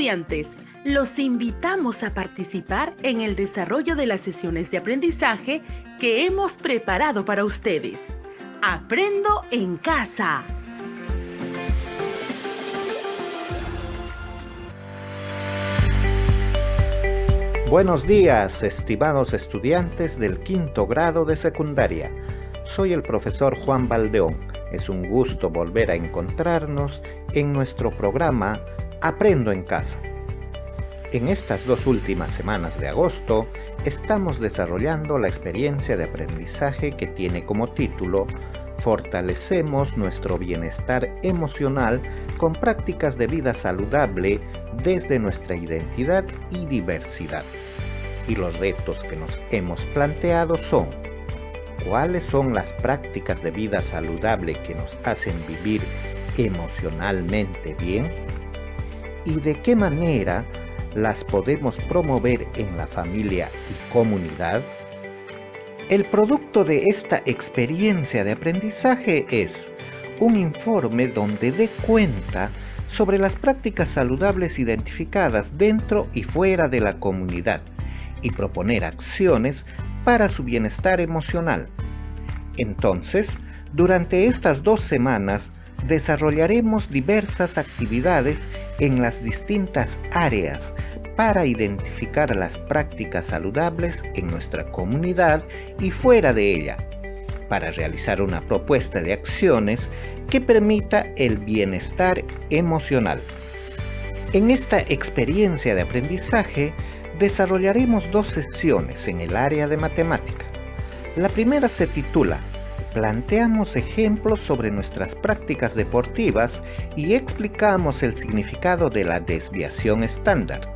estudiantes, los invitamos a participar en el desarrollo de las sesiones de aprendizaje que hemos preparado para ustedes. Aprendo en casa. Buenos días, estimados estudiantes del quinto grado de secundaria. Soy el profesor Juan Valdeón. Es un gusto volver a encontrarnos en nuestro programa Aprendo en Casa. En estas 2 últimas semanas de agosto, estamos desarrollando la experiencia de aprendizaje que tiene como título Fortalecemos nuestro bienestar emocional con prácticas de vida saludable desde nuestra identidad y diversidad. Y los retos que nos hemos planteado son: ¿cuáles son las prácticas de vida saludable que nos hacen vivir emocionalmente bien? ¿Y de qué manera las podemos promover en la familia y comunidad? El producto de esta experiencia de aprendizaje es un informe donde dé cuenta sobre las prácticas saludables identificadas dentro y fuera de la comunidad y proponer acciones para su bienestar emocional. Entonces, durante estas 2 semanas, desarrollaremos diversas actividades en las distintas áreas para identificar las prácticas saludables en nuestra comunidad y fuera de ella, para realizar una propuesta de acciones que permita el bienestar emocional. En esta experiencia de aprendizaje, desarrollaremos 2 sesiones en el área de matemática. La primera se titula Planteamos ejemplos sobre nuestras prácticas deportivas y explicamos el significado de la desviación estándar.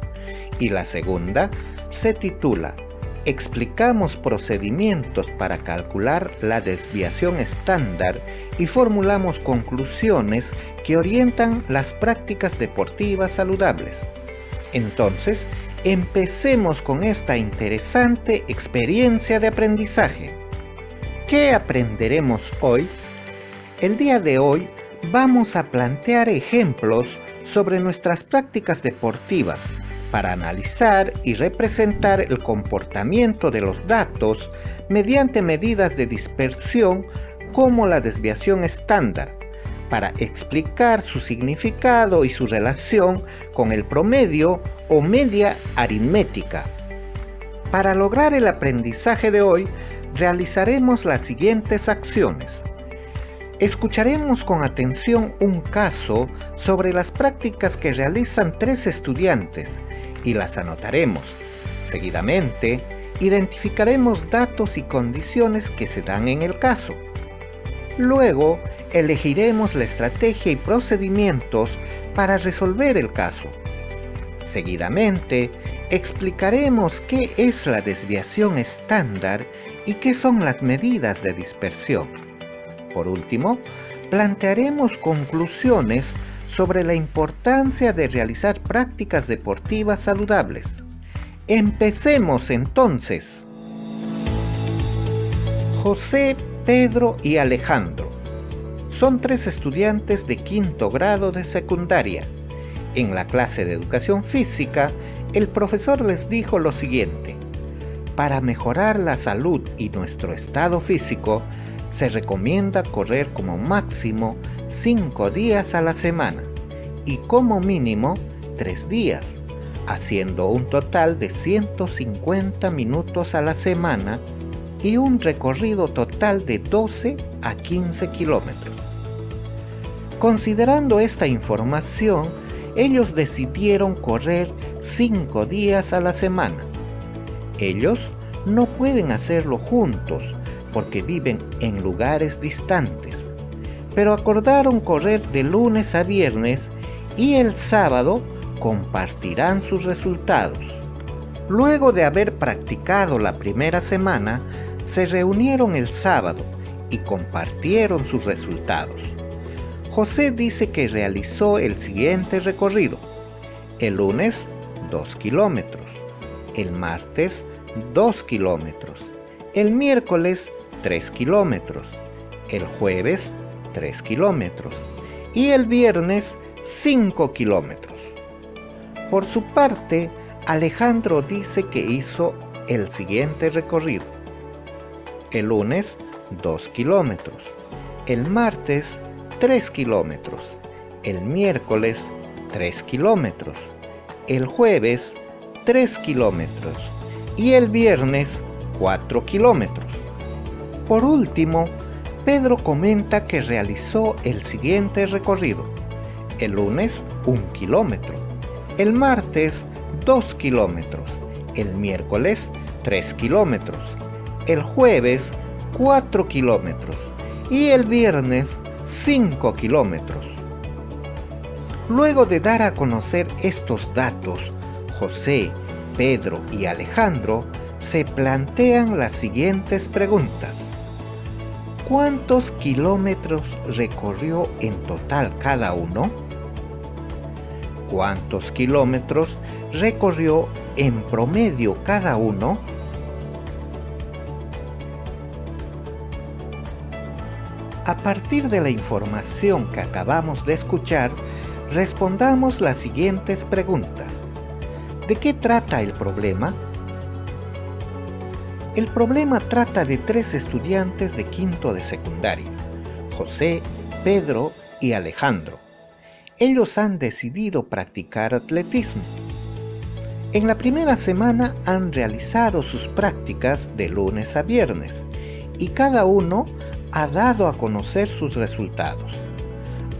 Y la segunda se titula Explicamos procedimientos para calcular la desviación estándar y formulamos conclusiones que orientan las prácticas deportivas saludables. Entonces, empecemos con esta interesante experiencia de aprendizaje. ¿Qué aprenderemos hoy? El día de hoy vamos a plantear ejemplos sobre nuestras prácticas deportivas para analizar y representar el comportamiento de los datos mediante medidas de dispersión como la desviación estándar, para explicar su significado y su relación con el promedio o media aritmética. Para lograr el aprendizaje de hoy, realizaremos las siguientes acciones. Escucharemos con atención un caso sobre las prácticas que realizan 3 estudiantes y las anotaremos. Seguidamente, identificaremos datos y condiciones que se dan en el caso. Luego, elegiremos la estrategia y procedimientos para resolver el caso. Seguidamente, explicaremos qué es la desviación estándar y qué son las medidas de dispersión. Por último, plantearemos conclusiones sobre la importancia de realizar prácticas deportivas saludables. Empecemos entonces. José, Pedro y Alejandro son 3 estudiantes de quinto grado de secundaria. En la clase de educación física, el profesor les dijo lo siguiente: para mejorar la salud y nuestro estado físico, se recomienda correr como máximo 5 días a la semana y como mínimo 3 días, haciendo un total de 150 minutos a la semana y un recorrido total de 12 a 15 kilómetros. Considerando esta información, ellos decidieron correr 5 días a la semana. Ellos no pueden hacerlo juntos porque viven en lugares distantes, pero acordaron correr de lunes a viernes y el sábado compartirán sus resultados. Luego de haber practicado la primera semana, se reunieron el sábado y compartieron sus resultados. José dice que realizó el siguiente recorrido: el lunes 2 kilómetros, el martes 2 kilómetros, el miércoles 3 kilómetros, el jueves 3 kilómetros y el viernes 5 kilómetros. Por su parte, Alejandro dice que hizo el siguiente recorrido. El lunes, 2 kilómetros. El martes, 3 kilómetros. El miércoles, 3 kilómetros. El jueves, 3 kilómetros. Y el viernes, 4 kilómetros. Por último, Pedro comenta que realizó el siguiente recorrido. El lunes, 1 kilómetro. El martes, 2 kilómetros. El miércoles, 3 kilómetros. El jueves, 4 kilómetros. Y el viernes, 5 kilómetros. Luego de dar a conocer estos datos, José, Pedro y Alejandro se plantean las siguientes preguntas. ¿Cuántos kilómetros recorrió en total cada uno? ¿Cuántos kilómetros recorrió en promedio cada uno? A partir de la información que acabamos de escuchar, respondamos las siguientes preguntas. ¿De qué trata el problema? El problema trata de 3 estudiantes de quinto de secundaria, José, Pedro y Alejandro. Ellos han decidido practicar atletismo. En la primera semana han realizado sus prácticas de lunes a viernes y cada uno ha dado a conocer sus resultados.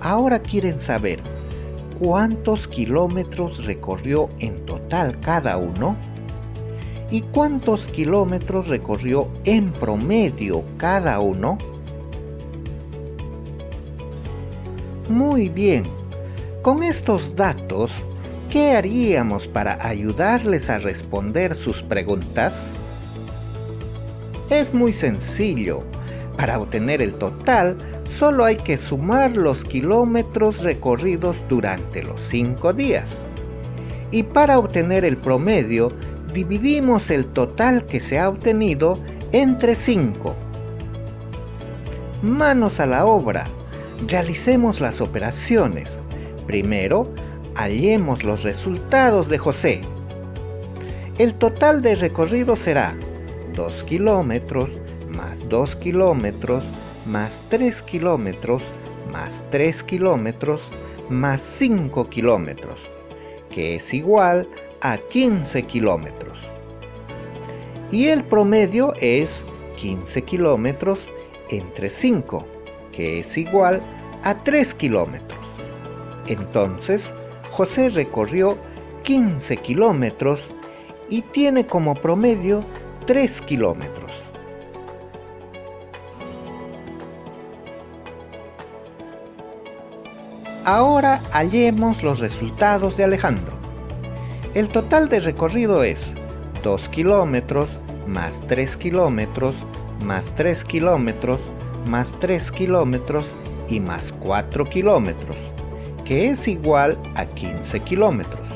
Ahora quieren saber cuántos kilómetros recorrió en total cada uno y cuántos kilómetros recorrió en promedio cada uno. Muy bien, con estos datos, ¿qué haríamos para ayudarles a responder sus preguntas? Es muy sencillo. Para obtener el total, solo hay que sumar los kilómetros recorridos durante los 5 días. Y para obtener el promedio, dividimos el total que se ha obtenido entre 5. Manos a la obra. Realicemos las operaciones. Primero, hallemos los resultados de José. El total de recorrido será 2 kilómetros más 2 kilómetros más 3 kilómetros más 3 kilómetros más 5 kilómetros, que es igual a 15 kilómetros. Y el promedio es 15 kilómetros entre 5, que es igual a 3 kilómetros. Entonces, José recorrió 15 kilómetros y tiene como promedio 3 kilómetros. Ahora hallemos los resultados de Alejandro. El total de recorrido es 2 kilómetros más 3 kilómetros más 3 kilómetros más 3 kilómetros y más 4 kilómetros, que es igual a 15 kilómetros.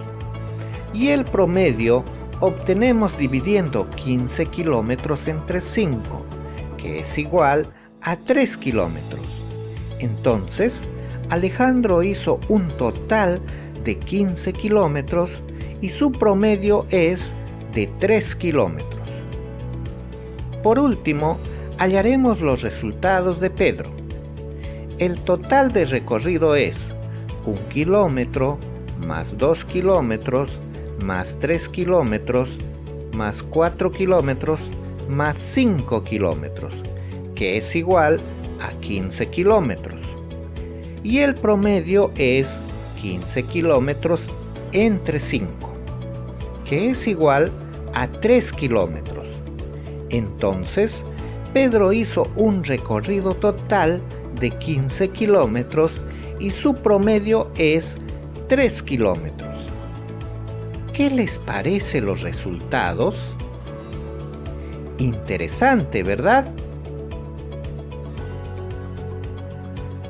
Y el promedio obtenemos dividiendo 15 kilómetros entre 5, que es igual a 3 kilómetros. Entonces, Alejandro hizo un total de 15 kilómetros y su promedio es de 3 kilómetros. Por último, hallaremos los resultados de Pedro. El total de recorrido es 1 kilómetro más 2 kilómetros más 3 kilómetros más 4 kilómetros más 5 kilómetros, que es igual a 15 kilómetros. Y el promedio es 15 kilómetros entre 5, que es igual a 3 kilómetros. Entonces, Pedro hizo un recorrido total de 15 kilómetros y su promedio es 3 kilómetros. ¿Qué les parece los resultados? Interesante, ¿verdad?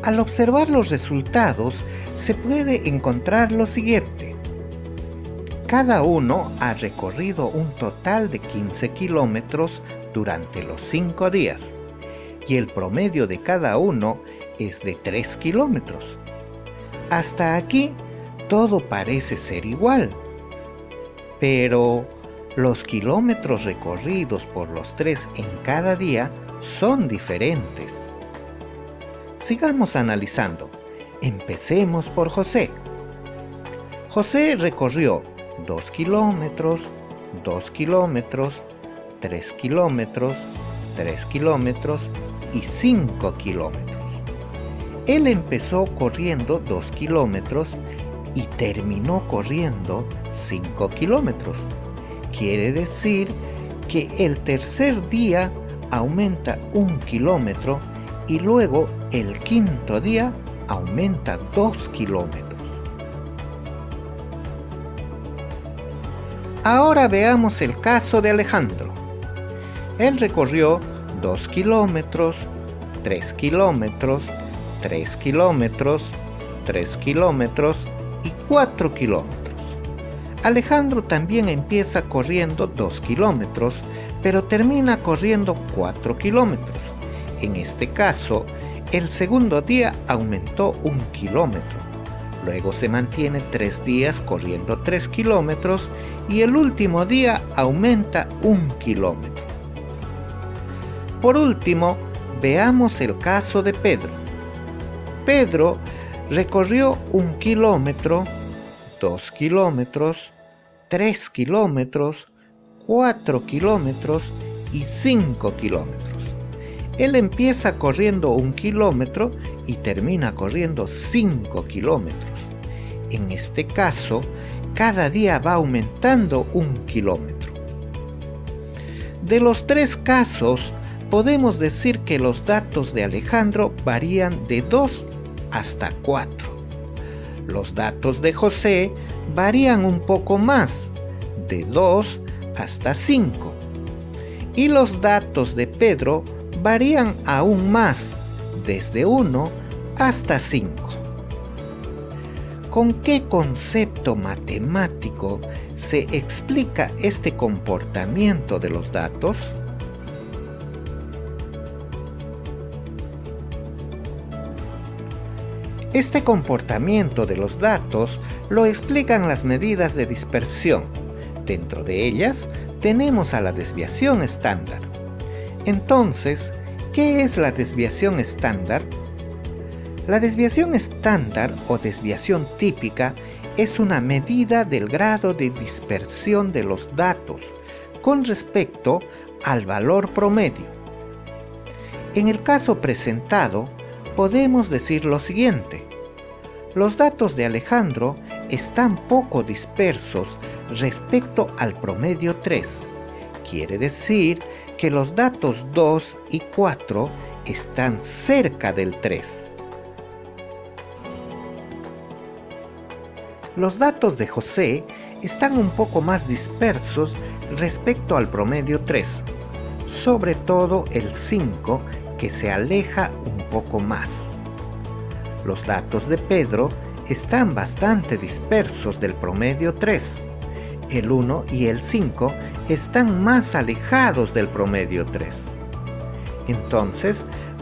Al observar los resultados, se puede encontrar lo siguiente. Cada uno ha recorrido un total de 15 kilómetros durante los 5 días, y el promedio de cada uno es de 3 kilómetros. Hasta aquí todo parece ser igual, pero los kilómetros recorridos por los tres en cada día son diferentes. Sigamos analizando. Empecemos por José. José recorrió 2 kilómetros, 2 kilómetros, 3 kilómetros, 3 kilómetros y 5 kilómetros. Él empezó corriendo 2 kilómetros y terminó corriendo 5 kilómetros. Quiere decir que el tercer día aumenta 1 kilómetro y luego el quinto día aumenta 2 kilómetros. Ahora veamos el caso de Alejandro. Él recorrió 2 kilómetros, 3 kilómetros, 3 kilómetros, 3 kilómetros y 4 kilómetros. Alejandro también empieza corriendo 2 kilómetros, pero termina corriendo 4 kilómetros. En este caso, el segundo día aumentó 1 kilómetro. Luego se mantiene 3 días corriendo 3 kilómetros y el último día aumenta 1 kilómetro. Por último, veamos el caso de Pedro. Pedro recorrió 1 kilómetro, 2 kilómetros, 3 kilómetros, 4 kilómetros y 5 kilómetros. Él empieza corriendo 1 kilómetro y termina corriendo 5 kilómetros. En este caso, cada día va aumentando 1 kilómetro. De los 3 casos, podemos decir que los datos de Alejandro varían de 2 hasta 4. Los datos de José varían un poco más, de 2 hasta 5. Y los datos de Pedro varían aún más, desde 1 hasta 5. ¿Con qué concepto matemático se explica este comportamiento de los datos? Este comportamiento de los datos lo explican las medidas de dispersión. Dentro de ellas tenemos a la desviación estándar. Entonces, ¿qué es la desviación estándar? La desviación estándar o desviación típica es una medida del grado de dispersión de los datos con respecto al valor promedio. En el caso presentado, podemos decir lo siguiente. Los datos de Alejandro están poco dispersos respecto al promedio 3. Quiere decir que los datos 2 y 4 están cerca del 3. Los datos de José están un poco más dispersos respecto al promedio 3, sobre todo el 5, que se aleja un poco más. Los datos de Pedro están bastante dispersos del promedio 3. El 1 y el 5 están más alejados del promedio 3. Entonces,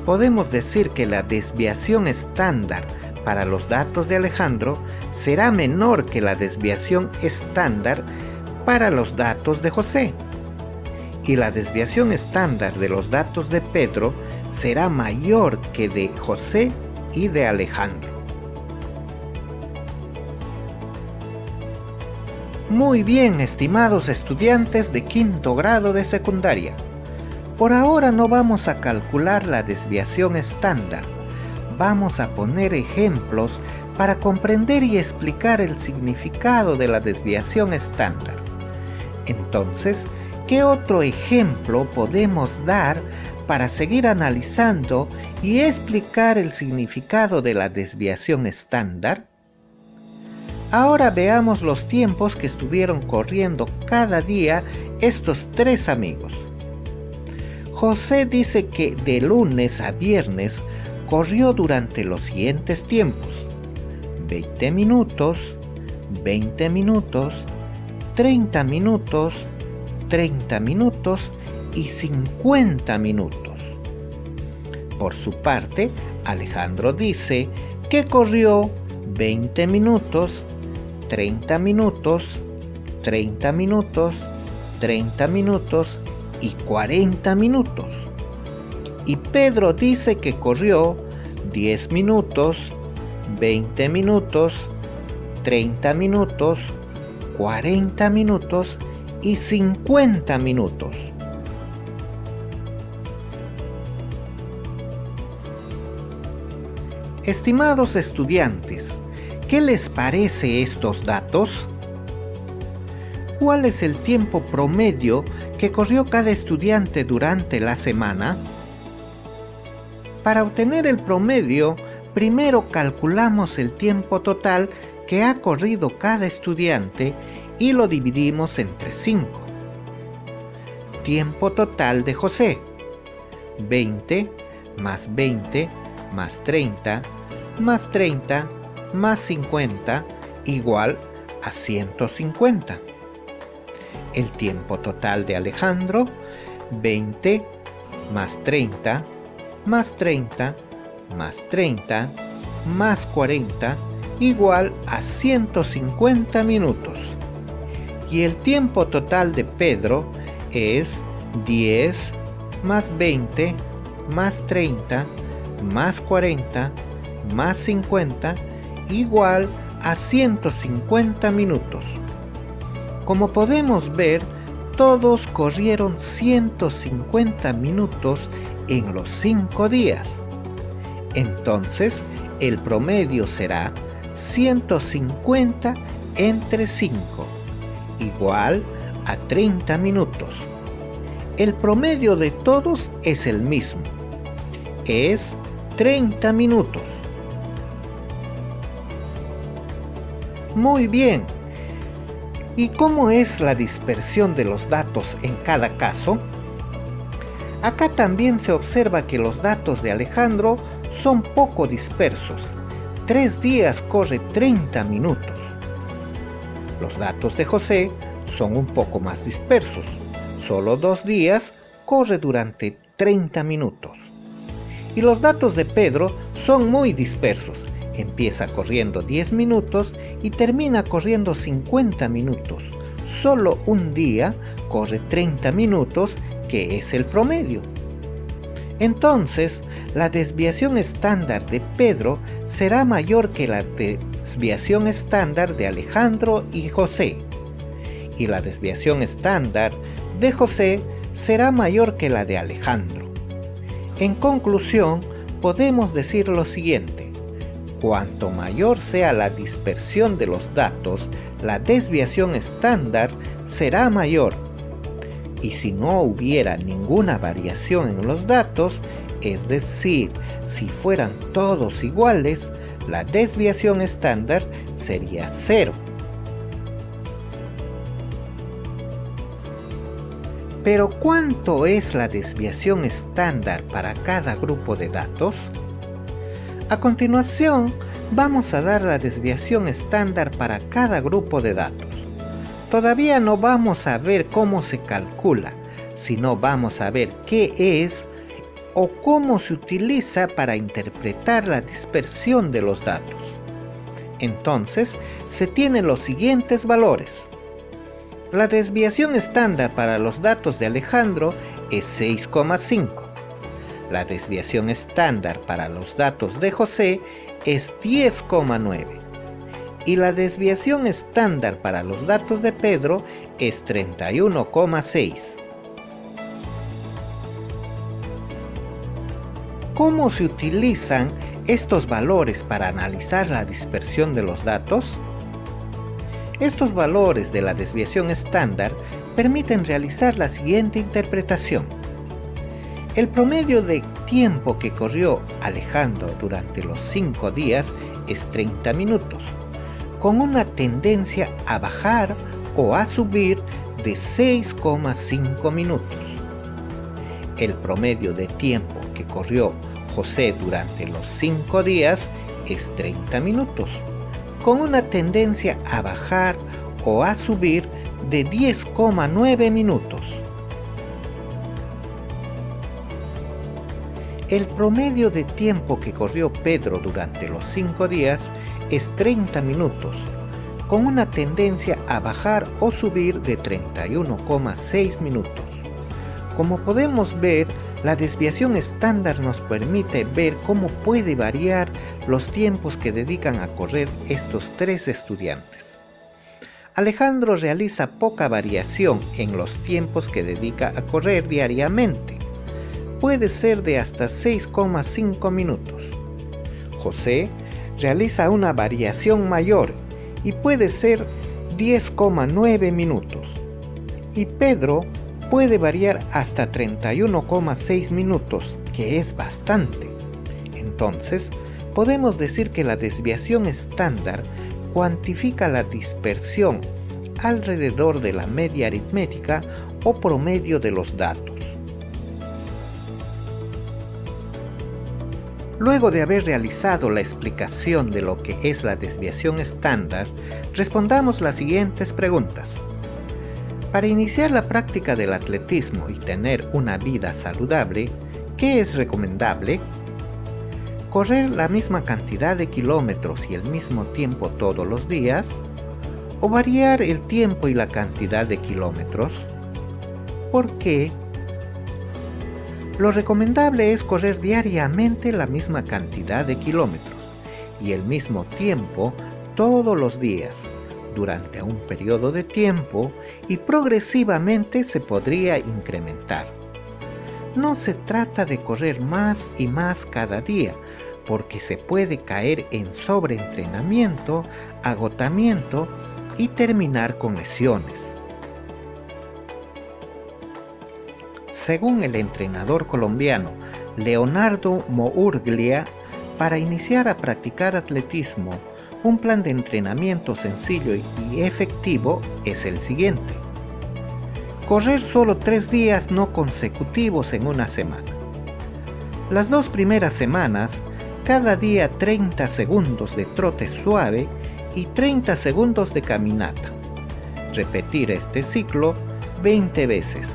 podemos decir que la desviación estándar para los datos de Alejandro será menor que la desviación estándar para los datos de José. Y la desviación estándar de los datos de Pedro será mayor que de José y de Alejandro. Muy bien, estimados estudiantes de quinto grado de secundaria. Por ahora no vamos a calcular la desviación estándar. Vamos a poner ejemplos para comprender y explicar el significado de la desviación estándar. Entonces, ¿qué otro ejemplo podemos dar para seguir analizando y explicar el significado de la desviación estándar? Ahora veamos los tiempos que estuvieron corriendo cada día estos 3 amigos. José dice que de lunes a viernes corrió durante los siguientes tiempos: 20 minutos, 20 minutos, 30 minutos, 30 minutos y 50 minutos. Por su parte, Alejandro dice que corrió 20 minutos, 30 minutos, 30 minutos, 30 minutos y 40 minutos. Y Pedro dice que corrió 10 minutos, 20 minutos, 30 minutos, 40 minutos y 50 minutos. Estimados estudiantes, ¿qué les parece estos datos? ¿Cuál es el tiempo promedio que corrió cada estudiante durante la semana? Para obtener el promedio, primero calculamos el tiempo total que ha corrido cada estudiante y lo dividimos entre 5. Tiempo total de José: 20 más 20 más 30 más 30 más 50 igual a 150. El tiempo total de Alejandro: 20 más 30 más 30 más 30 más 40 igual a 150 minutos. Y el tiempo total de Pedro es 10 más 20 más 30 más 40 más 50 igual a 150 minutos. Como podemos ver, todos corrieron 150 minutos en los 5 días. Entonces, el promedio será 150 entre 5, igual a 30 minutos. El promedio de todos es el mismo, es 30 minutos. Muy bien. ¿Y cómo es la dispersión de los datos en cada caso? Acá también se observa que los datos de Alejandro son poco dispersos. 3 días corre 30 minutos. Los datos de José son un poco más dispersos. Solo 2 días corre durante 30 minutos. Y los datos de Pedro son muy dispersos. Empieza corriendo 10 minutos y termina corriendo 50 minutos. Solo un día corre 30 minutos, que es el promedio. Entonces, la desviación estándar de Pedro será mayor que la desviación estándar de Alejandro y José. Y la desviación estándar de José será mayor que la de Alejandro. En conclusión, podemos decir lo siguiente: cuanto mayor sea la dispersión de los datos, la desviación estándar será mayor. Y si no hubiera ninguna variación en los datos, es decir, si fueran todos iguales, la desviación estándar sería 0. Pero ¿cuánto es la desviación estándar para cada grupo de datos? A continuación, vamos a dar la desviación estándar para cada grupo de datos. Todavía no vamos a ver cómo se calcula, sino vamos a ver qué es o cómo se utiliza para interpretar la dispersión de los datos. Entonces, se tienen los siguientes valores. La desviación estándar para los datos de Alejandro es 6,5. La desviación estándar para los datos de José es 10,9. Y la desviación estándar para los datos de Pedro es 31,6. ¿Cómo se utilizan estos valores para analizar la dispersión de los datos? Estos valores de la desviación estándar permiten realizar la siguiente interpretación. El promedio de tiempo que corrió Alejandro durante los 5 días es 30 minutos, con una tendencia a bajar o a subir de 6,5 minutos. El promedio de tiempo que corrió José durante los 5 días es 30 minutos, con una tendencia a bajar o a subir de 10,9 minutos. El promedio de tiempo que corrió Pedro durante los 5 días es 30 minutos, con una tendencia a bajar o subir de 31,6 minutos. Como podemos ver, la desviación estándar nos permite ver cómo puede variar los tiempos que dedican a correr estos 3 estudiantes. Alejandro realiza poca variación en los tiempos que dedica a correr diariamente. Puede ser de hasta 6,5 minutos. José realiza una variación mayor y puede ser 10,9 minutos. Y Pedro puede variar hasta 31,6 minutos, que es bastante. Entonces, podemos decir que la desviación estándar cuantifica la dispersión alrededor de la media aritmética o promedio de los datos. Luego de haber realizado la explicación de lo que es la desviación estándar, respondamos las siguientes preguntas. Para iniciar la práctica del atletismo y tener una vida saludable, ¿qué es recomendable? ¿Correr la misma cantidad de kilómetros y el mismo tiempo todos los días? ¿O variar el tiempo y la cantidad de kilómetros? ¿Por qué? Lo recomendable es correr diariamente la misma cantidad de kilómetros y el mismo tiempo todos los días, durante un periodo de tiempo, y progresivamente se podría incrementar. No se trata de correr más y más cada día, porque se puede caer en sobreentrenamiento, agotamiento y terminar con lesiones. Según el entrenador colombiano Leonardo Mourglia, para iniciar a practicar atletismo, un plan de entrenamiento sencillo y efectivo es el siguiente. Correr solo 3 días no consecutivos en una semana. Las 2 primeras semanas, cada día 30 segundos de trote suave y 30 segundos de caminata. Repetir este ciclo 20 veces.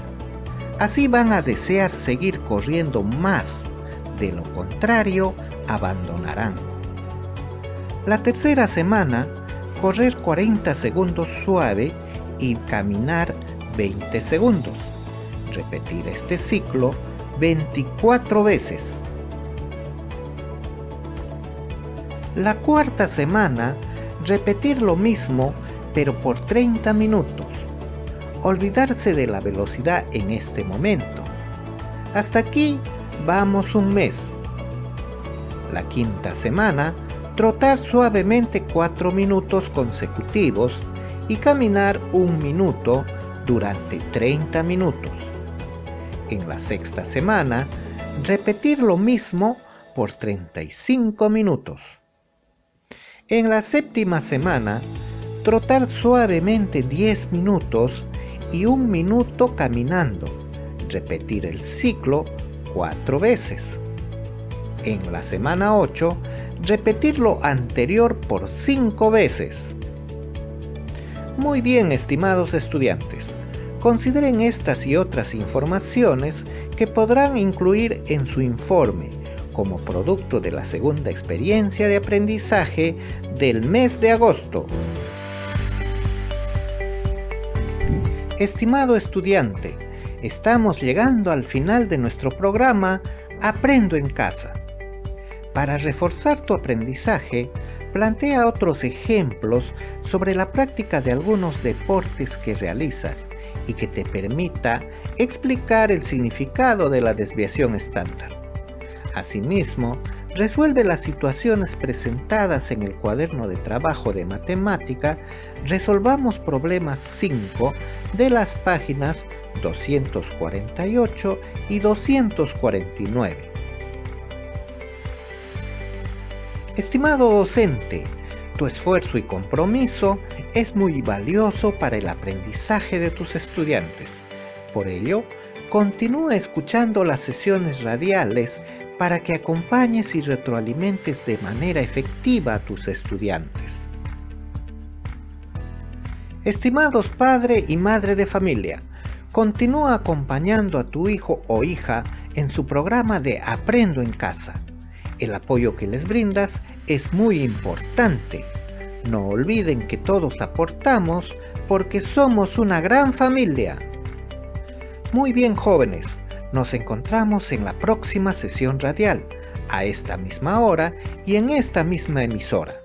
Así van a desear seguir corriendo más, de lo contrario, abandonarán. La tercera semana, correr 40 segundos suave y caminar 20 segundos. Repetir este ciclo 24 veces. La cuarta semana, repetir lo mismo, pero por 30 minutos. Olvidarse de la velocidad en este momento. Hasta aquí vamos un mes. La quinta semana, trotar suavemente 4 minutos consecutivos y caminar 1 minuto durante 30 minutos. En la sexta semana, repetir lo mismo por 35 minutos. En la séptima semana, trotar suavemente 10 minutos y 1 minuto caminando. Repetir el ciclo 4 veces. En la semana 8, repetir lo anterior por 5 veces. Muy bien, estimados estudiantes. Consideren estas y otras informaciones que podrán incluir en su informe como producto de la segunda experiencia de aprendizaje del mes de agosto. Estimado estudiante, estamos llegando al final de nuestro programa Aprendo en Casa. Para reforzar tu aprendizaje, plantea otros ejemplos sobre la práctica de algunos deportes que realizas y que te permita explicar el significado de la desviación estándar. Asimismo, resuelve las situaciones presentadas en el cuaderno de trabajo de matemática. Resolvamos problemas 5 de las páginas 248 y 249. Estimado docente, tu esfuerzo y compromiso es muy valioso para el aprendizaje de tus estudiantes. Por ello, continúa escuchando las sesiones radiales para que acompañes y retroalimentes de manera efectiva a tus estudiantes. Estimados padre y madre de familia, continúa acompañando a tu hijo o hija en su programa de Aprendo en Casa. El apoyo que les brindas es muy importante. No olviden que todos aportamos porque somos una gran familia. Muy bien, jóvenes, nos encontramos en la próxima sesión radial, a esta misma hora y en esta misma emisora.